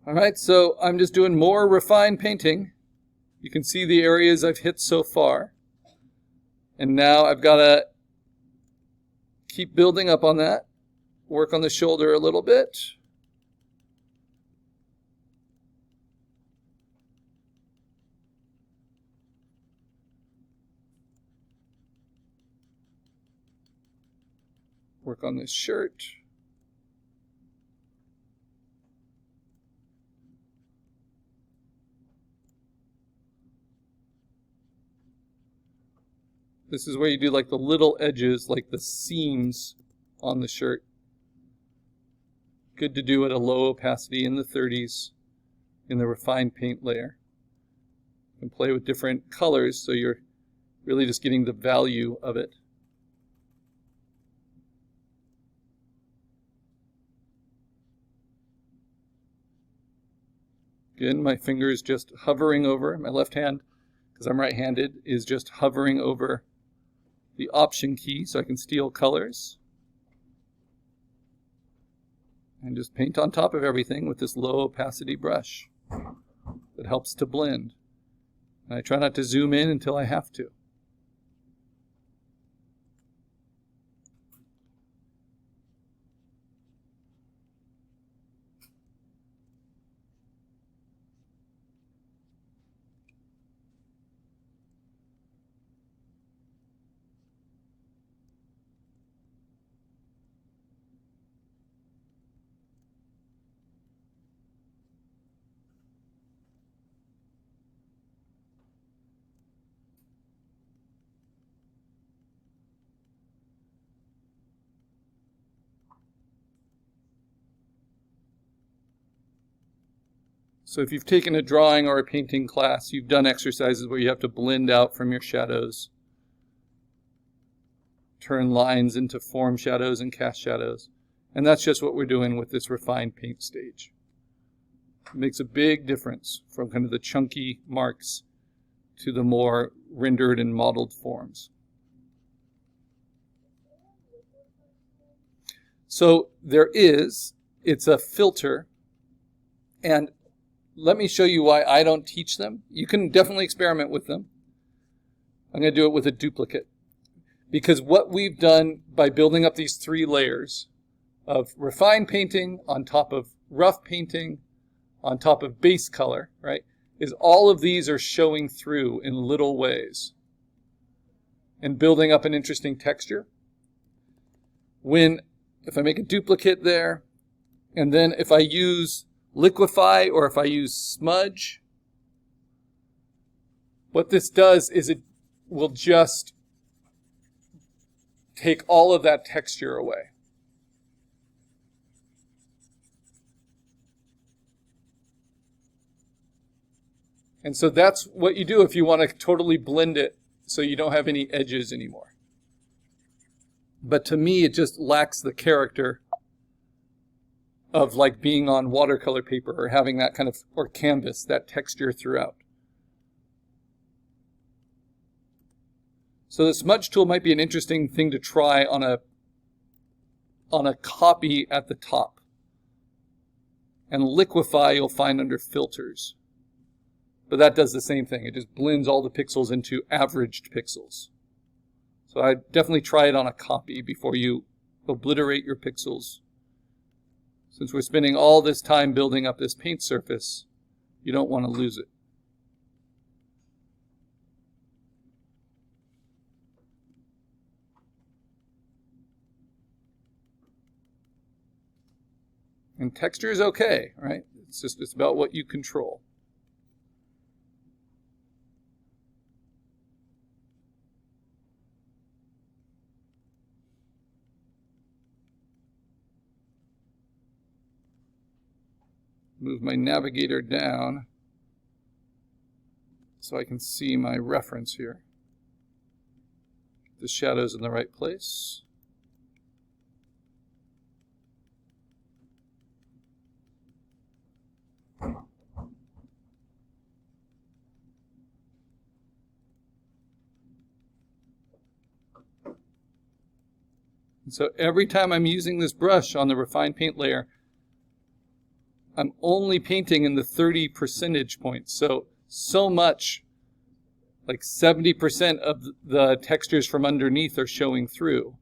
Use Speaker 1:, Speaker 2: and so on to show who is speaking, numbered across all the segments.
Speaker 1: All right, so I'm just doing more refined painting. You can see the areas I've hit so far. And now I've got to keep building up on that. Work on the shoulder a little bit. Work on this shirt. This is where you do like the little edges, like the seams on the shirt. Good to do at a low opacity in the 30s in the refined paint layer. You can play with different colors, so you're really just getting the value of it. Again, my finger is just hovering over, my left hand, because I'm right-handed, is just hovering over the Option key so I can steal colors. And just paint on top of everything with this low opacity brush that helps to blend. And I try not to zoom in until I have to. So if you've taken a drawing or a painting class, you've done exercises where you have to blend out from your shadows. Turn lines into form shadows and cast shadows. And that's just what we're doing with this refined paint stage. It makes a big difference from kind of the chunky marks to the more rendered and modeled forms. So it's a filter, and let me show you why I don't teach them. You can definitely experiment with them. I'm going to do it with a duplicate. Because what we've done by building up these 3 layers of refined painting on top of rough painting on top of base color, right, is all of these are showing through in little ways and building up an interesting texture. If I make a duplicate there, and then if I use liquefy or if I use smudge, what this does is it will just take all of that texture away. And so that's what you do if you want to totally blend it so you don't have any edges anymore. But to me, it just lacks the character of like being on watercolor paper or having that kind of, or canvas, that texture throughout. So the smudge tool might be an interesting thing to try on a copy at the top. And liquefy you'll find under filters. But that does the same thing. It just blends all the pixels into averaged pixels. So I'd definitely try it on a copy before you obliterate your pixels. Since we're spending all this time building up this paint surface, you don't want to lose it. And texture is okay, right? It's about what you control. Move my navigator down so I can see my reference here. The shadow's in the right place. And so every time I'm using this brush on the refined paint layer, I'm only painting in the 30 percentage points. So much, like 70% of the textures from underneath are showing through.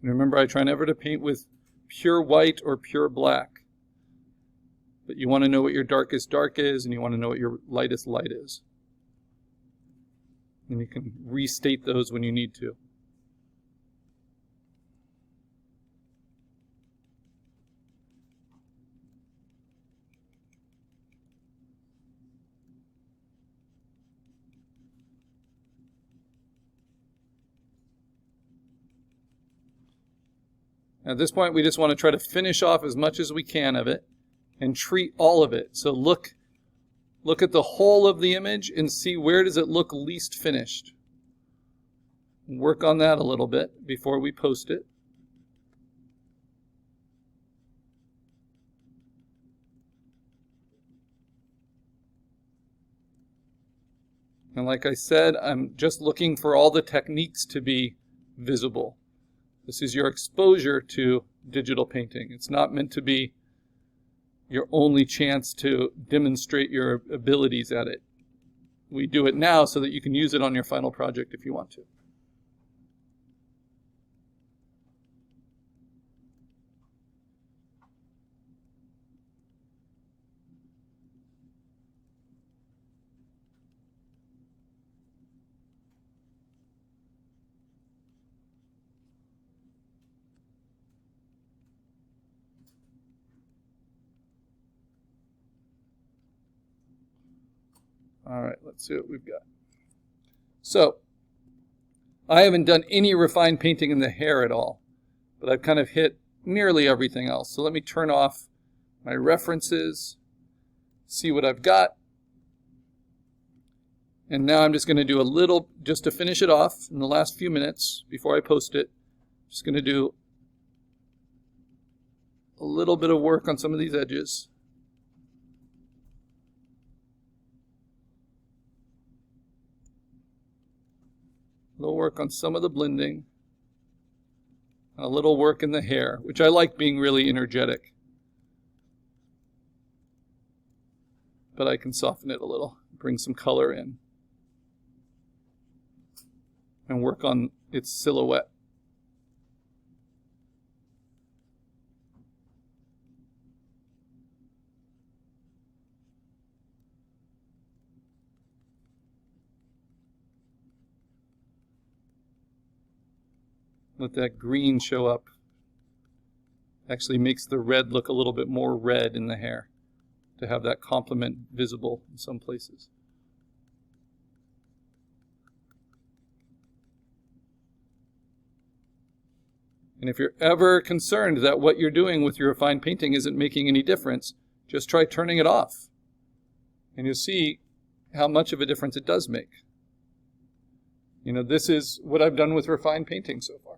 Speaker 1: And remember, I try never to paint with pure white or pure black. But you want to know what your darkest dark is, and you want to know what your lightest light is. And you can restate those when you need to. At this point, we just want to try to finish off as much as we can of it and treat all of it. So look at the whole of the image and see where does it look least finished. Work on that a little bit before we post it. And like I said, I'm just looking for all the techniques to be visible. This is your exposure to digital painting. It's not meant to be your only chance to demonstrate your abilities at it. We do it now so that you can use it on your final project if you want to. All right, let's see what we've got. So, I haven't done any refined painting in the hair at all, but I've kind of hit nearly everything else. So let me turn off my references, see what I've got. And now I'm just going to do a little, just to finish it off in the last few minutes before I post it, just going to do a little bit of work on some of these edges. A little work on some of the blending, a little work in the hair, which I like being really energetic. But I can soften it a little, bring some color in, and work on its silhouette. Let that green show up. Actually makes the red look a little bit more red in the hair to have that complement visible in some places. And if you're ever concerned that what you're doing with your refined painting isn't making any difference, just try turning it off. And you'll see how much of a difference it does make. You know, this is what I've done with refined painting so far.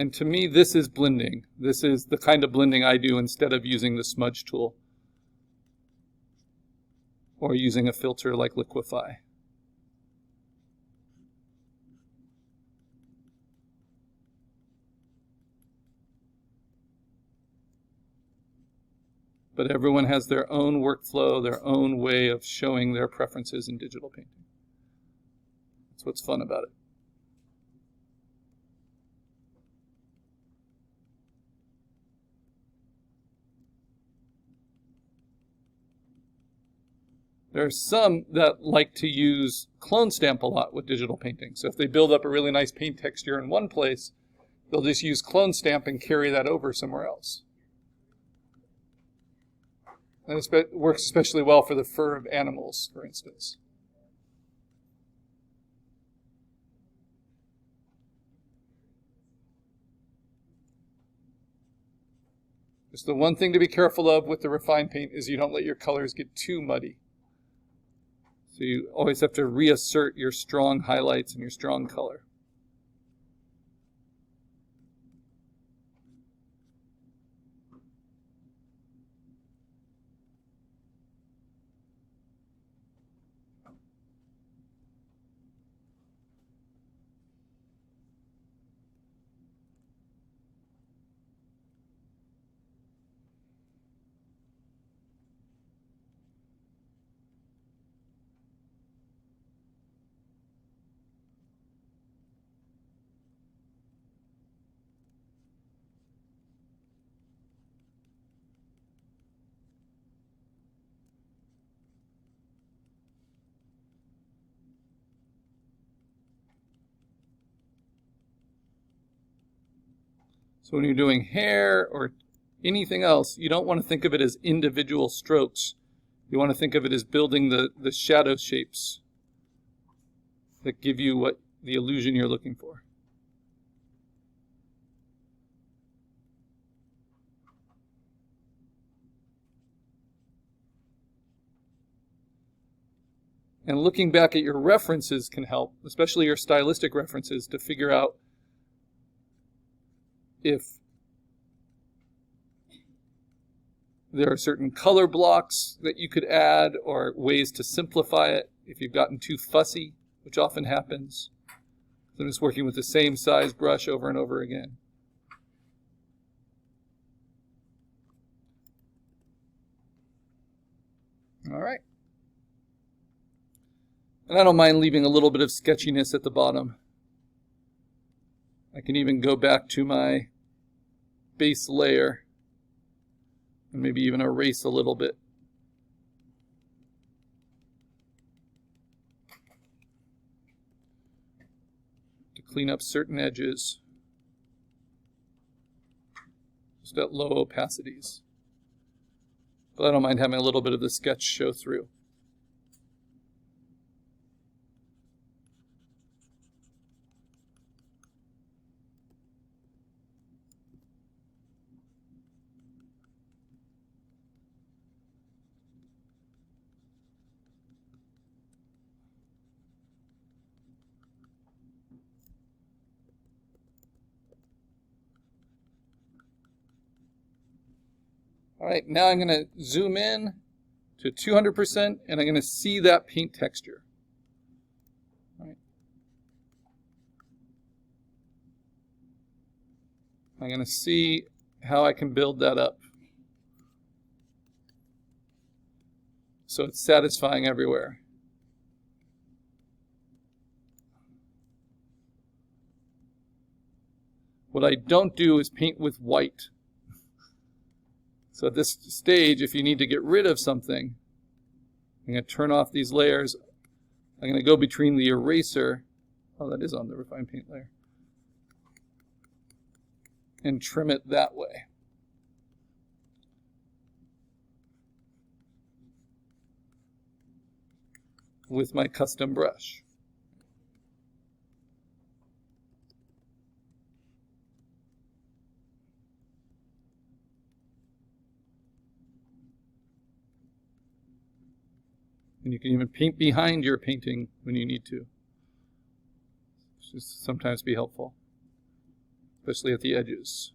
Speaker 1: And to me, this is blending. This is the kind of blending I do instead of using the smudge tool or using a filter like Liquify. But everyone has their own workflow, their own way of showing their preferences in digital painting. That's what's fun about it. There are some that like to use clone stamp a lot with digital painting. So if they build up a really nice paint texture in one place, they'll just use clone stamp and carry that over somewhere else. And it works especially well for the fur of animals, for instance. Just the one thing to be careful of with the refined paint is you don't let your colors get too muddy. So you always have to reassert your strong highlights and your strong color. So when you're doing hair or anything else, you don't want to think of it as individual strokes. You want to think of it as building the shadow shapes that give you what the illusion you're looking for. And looking back at your references can help, especially your stylistic references, to figure out if there are certain color blocks that you could add or ways to simplify it if you've gotten too fussy, which often happens. So I'm just working with the same size brush over and over again. All right. And I don't mind leaving a little bit of sketchiness at the bottom. I can even go back to my base layer and maybe even erase a little bit. To clean up certain edges, just at low opacities. But I don't mind having a little bit of the sketch show through. All right, now I'm going to zoom in to 200%, and I'm going to see that paint texture. All right. I'm going to see how I can build that up so it's satisfying everywhere. What I don't do is paint with white. So at this stage, if you need to get rid of something, I'm going to turn off these layers. I'm going to go between the eraser, oh, that is on the refined paint layer, and trim it that way. With my custom brush. And you can even paint behind your painting when you need to. It's just sometimes be helpful, especially at the edges.